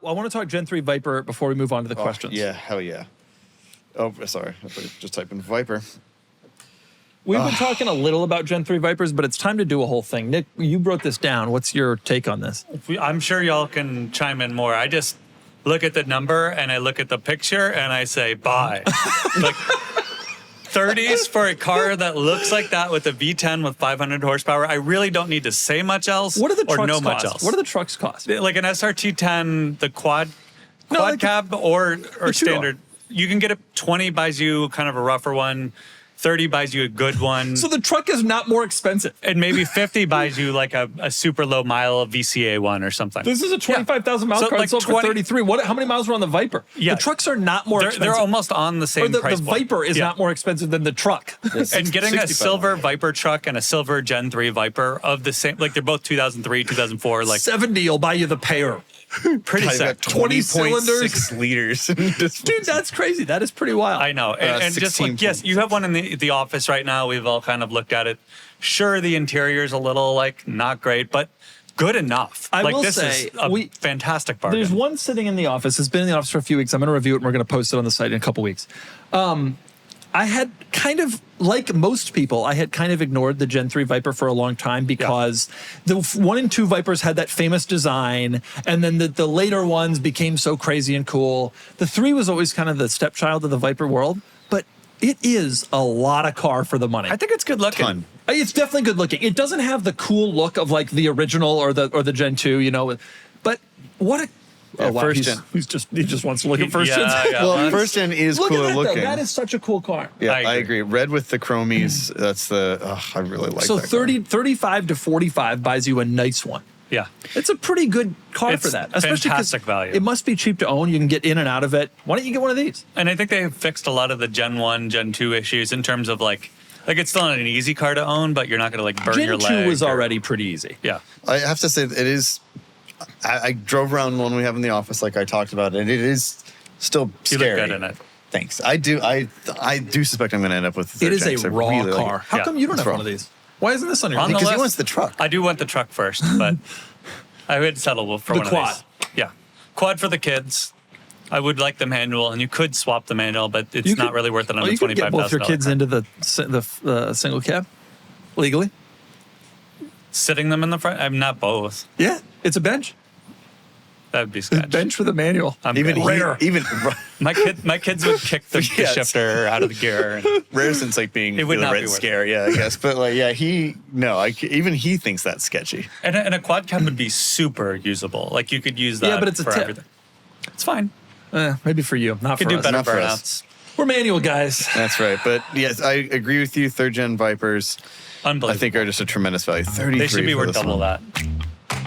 I want to talk Gen 3 Viper before we move on to the questions. Yeah, hell yeah. Oh, sorry. I just typed in Viper. We've been talking a little about Gen 3 Vipers, but it's time to do a whole thing. Nick, you wrote this down. What's your take on this? I'm sure y'all can chime in more. I just look at the number and I look at the picture and I say, buy. Like 30s for a car that looks like that with a V10 with 500 horsepower. I really don't need to say much else What do the trucks or know cost? much else. What do the trucks cost? Like an SRT10, the quad like cab or two-door. standard. You can get a 20 buys you kind of a rougher one. 30 buys you a good one. So the truck is not more expensive. And maybe 50 buys you like a super low mile VCA one or something. This is a 25,000 mile car. like It's sold for 33. How many miles were on the Viper? Yeah. The trucks are not more expensive. They're almost on the same Or the price point. Viper is not more expensive than the truck. And getting a 65. silver Viper truck and a silver Gen 3 Viper of the same, like they're both 2003, 2004, like 70 will buy you the pair. pretty I've got sick. 20 cylinders. 6 liters. Dude, that's crazy. That is pretty wild. I know. And just like, yes, you have one in the office right now. We've all kind of looked at it. Sure, the interior's a little like not great, but good enough. I like will this say, is a fantastic bargain. There's one sitting in the office. It's been in the office for a few weeks. I'm going to review it and we're going to post it on the site in a couple weeks. I had kind of, like most people, I had kind of ignored the Gen 3 Viper for a long time because the 1 and 2 Vipers had that famous design, and then the later ones became so crazy and cool. The 3 was always kind of the stepchild of the Viper world, but it is a lot of car for the money. I think it's good looking. Ton. It's definitely good looking. It doesn't have the cool look of like the original or the Gen 2, you know, but what a first gen. he just wants to look at first gen. Yeah, Well, well, first gen is Look at cooler that, though. looking. That is such a cool car. Yeah, I I agree. agree. Red with the chromies. That's I really like So that car. 35 to 45 buys you a nice one. yeah. It's a pretty good car It's for that. Especially 'cause fantastic value. It must be cheap to own. You can get in and out of it. Why don't you get one of these? And I think they have fixed a lot of the Gen 1, Gen 2 issues in terms of like it's still not an easy car to own, but you're not going to like burn your Gen 2 leg. was or- already pretty easy. Yeah. I have to say, it is. I drove around one we have in the office, like I talked about, and it is still You scary. look good in it. Thanks. I do suspect I'm going to end up with. The It third is gen, a 'cause I raw really like car. it. How Yeah. come you don't What's have one wrong? of these? Why isn't this on your On list? the Because he list- wants the truck. I do want the truck first, but I would settle for The one quad. of these. Yeah. Quad for the kids. I would like the manual, and you could swap the manual, but it's You not could- really worth it on Well, a you could get $25,000 both your kids car. into the single cab legally. Sitting them in the front? I'm not both. Yeah, it's a bench. That would be sketch. Bench for the manual. I'm Even good. Rare. even My kids would kick the Yes. shifter out of the gear. And rare since like being It would the not be Red worth Scare. Yeah, I guess. But like, yeah, even he thinks that's sketchy. And a quad cab would be super usable. Like you could use that Yeah, but it's a for tip. everything. It's fine. Maybe for you, not You for could do us. better Not for burnouts. us. We're manual guys. That's right. But yes, I agree with you. Third gen Vipers, Unbelievable. I think, are just a tremendous value. 33. they should be for worth this double one. that.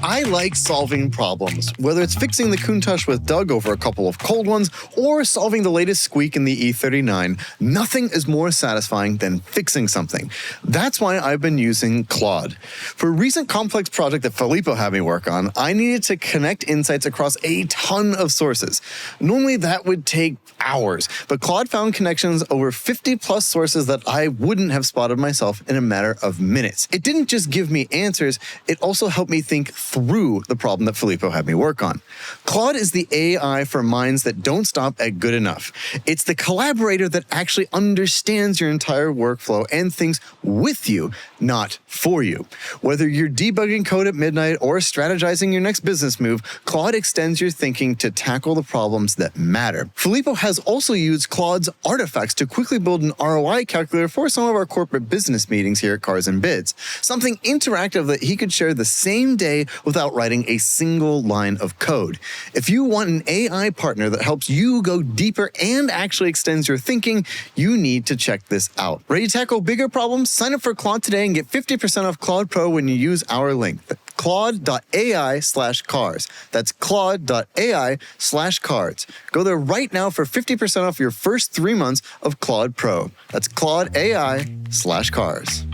I like solving problems, whether it's fixing the Countach with Doug over a couple of cold ones or solving the latest squeak in the E39. Nothing is more satisfying than fixing something. That's why I've been using Claude. For a recent complex project that Filippo had me work on, I needed to connect insights across a ton of sources. Normally that would take hours, but Claude found connections over 50 plus sources that I wouldn't have spotted myself in a matter of minutes. It didn't just give me answers, it also helped me think through the problem that Filippo had me work on. Claude is the AI for minds that don't stop at good enough. It's the collaborator that actually understands your entire workflow and thinks with you, not for you. Whether you're debugging code at midnight or strategizing your next business move, Claude extends your thinking to tackle the problems that matter. Filippo has also used Claude's artifacts to quickly build an ROI calculator for some of our corporate business meetings here at Cars and Bids. Something interactive that he could share the same day without writing a single line of code. If you want an AI partner that helps you go deeper and actually extends your thinking, you need to check this out. Ready to tackle bigger problems? Sign up for Claude today and get 50% off Claude Pro when you use our link. Claude.ai/cars. That's Claude.ai/cards. Go there right now for 50% off your first 3 months of Claude Pro. That's Claude.ai/cars.